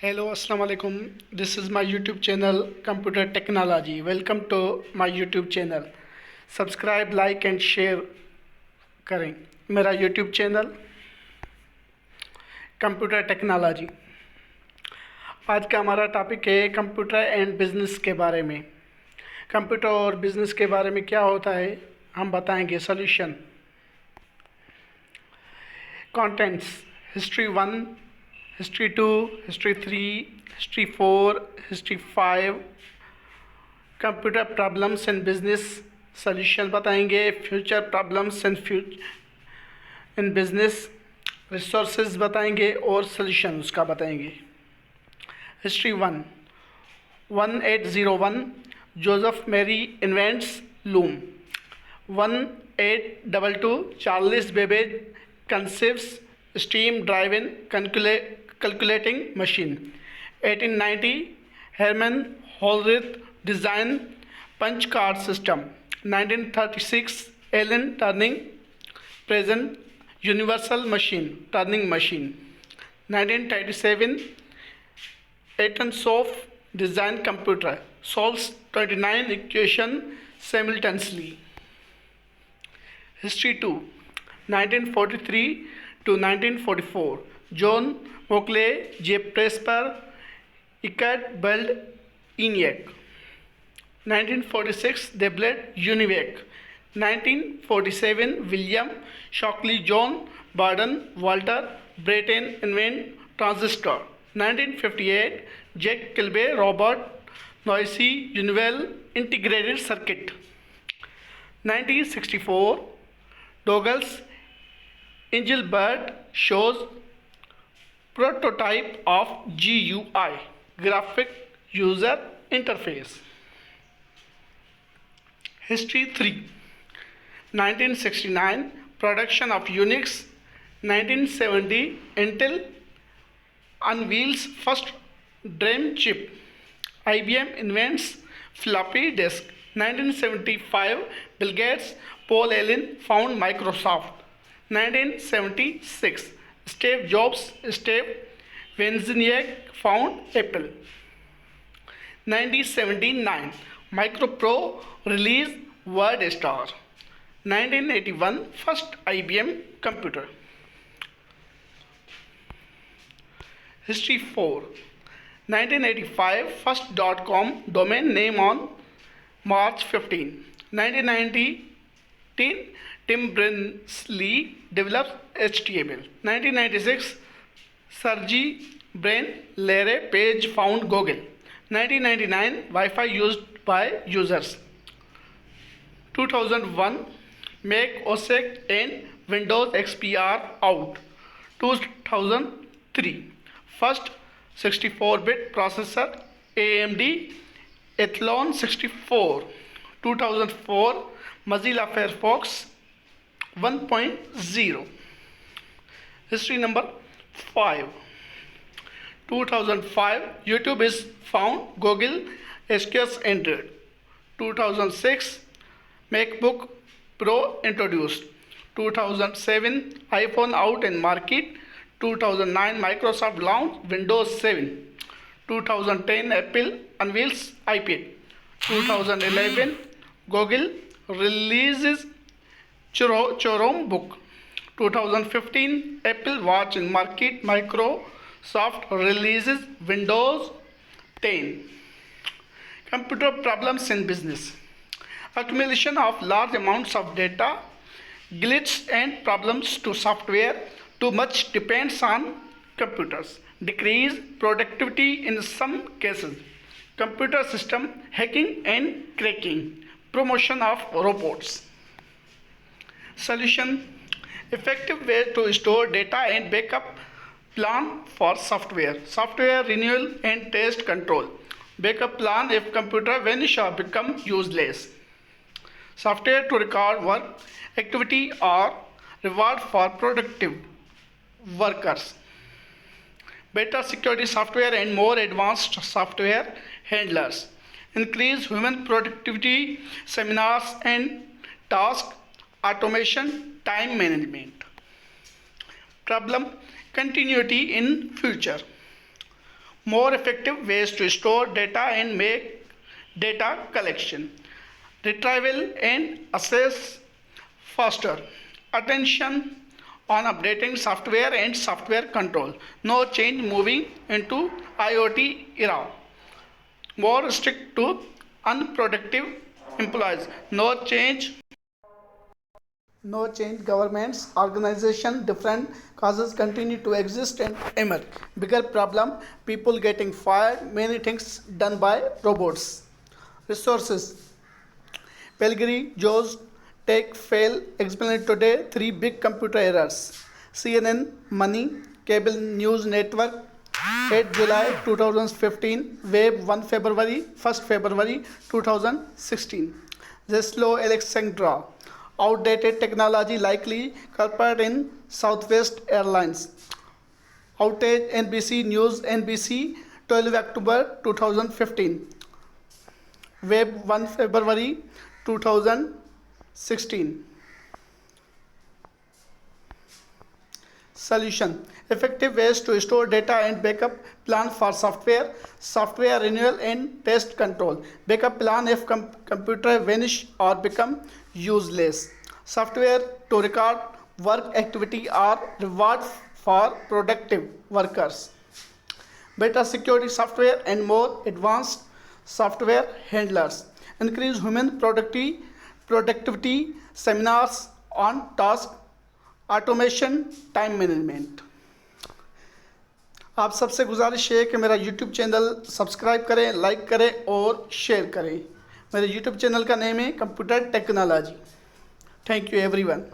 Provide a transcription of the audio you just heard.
Hello, Assalamu alaikum. This is my YouTube channel, Computer Technology. Welcome to my YouTube channel. Subscribe, like and share करें मेरा YouTube channel computer technology. आज का हमारा topic है computer and business के बारे में। कंप्यूटर और बिजनेस के बारे में क्या होता है हम बताएंगे। Solution, contents, history 1, history 2, history 3, history 4, history 5, computer problems and business solution बताएंगे। Future problems and in business, resources बताएंगे और सॉल्यूशन उसका बताएंगे। History 1, 1801 Joseph Marie invents loom. 1822 Charles Babbage conceives steam driven calculating machine. 1890 Hermann Hollerith design punch card system. 1936 Alan Turing present universal machine turning machine. 1937 Atonsoft design computer solves 29 equation simultaneously. History 2, 1943 to 1944 John Mockley, J. Presper, Icard built ENIAC. 1946 they built UNIVAC. 1947 William Shockley, John Barden, Walter Brattain invent transistor. 1958 Jack Kilby, Robert Noisy, Univel integrated circuit. 1964 Douglas Engelbart shows prototype of GUI, graphic user interface. History 3, 1969 production of Unix. 1970 Intel unveils first DRAM chip. IBM invents floppy disk. 1975 Bill Gates, Paul Allen found Microsoft. 1976 Steve Jobs, Steve Wozniak found Apple. 1979 Micropro released WordStar. 1981 first IBM computer. History 4, 1985 first .com domain name on March 15. 1990 Tim Berners-Lee develops HTML. 1996 Sergey Brin, Larry Page found Google. 1999 Wi-Fi used by users. 2001 Mac OS X and Windows XP are out. 2003 first 64-bit processor AMD Athlon 64. 2004 Mozilla Firefox 1.0. History number 5, 2005 YouTube is found, Google SQS entered. 2006 MacBook Pro introduced. 2007 iPhone out in market. 2009 Microsoft launched Windows 7. 2010 Apple unveils iPad. 2011 Google releases Chromebook. 2015 Apple Watch in market. Microsoft releases Windows 10. Computer problems in business. Accumulation of large amounts of data, glitches and problems to software. Too much depends on computers. Decrease productivity in some cases. Computer system hacking and cracking. Promotion of robots. Solution, effective way to store data and backup plan for software. Software renewal and test control. Backup plan if computer vanish or become useless. Software to record work activity or reward for productive workers. Better security software and more advanced software handlers. Increase human productivity, seminars and task automation, time management. Problem, continuity in future. More effective ways to store data and make data collection. Retrieval and access faster. Attention on updating software and software control. No change moving into IoT era. More strict to unproductive employees. No change governments, organization, different causes continue to exist and emerge. Bigger problem, people getting fired, many things done by robots. Resources, Pelgari, Joe's, Take, Fail, explained today 3 big computer errors. CNN, Money, Cable News Network, 8 July 2015, Web 1 February, 1st February 2016. The slow Alexandra, outdated technology likely culprit in Southwest Airlines. Outage NBC News, NBC 12 October 2015. Web 1 February 2016. Solution: effective ways to store data and backup plan for software renewal and test control. Backup plan if computer vanish or become useless. Software to record work activity or reward for productive workers. Better security software and more advanced software handlers. Increase human productivity seminars on task automation, time management. आप सबसे गुजारिश है कि मेरा YouTube channel subscribe करें, like करें और share करें। मेरे यूट्यूब चैनल का नेम है computer technology. Thank you everyone.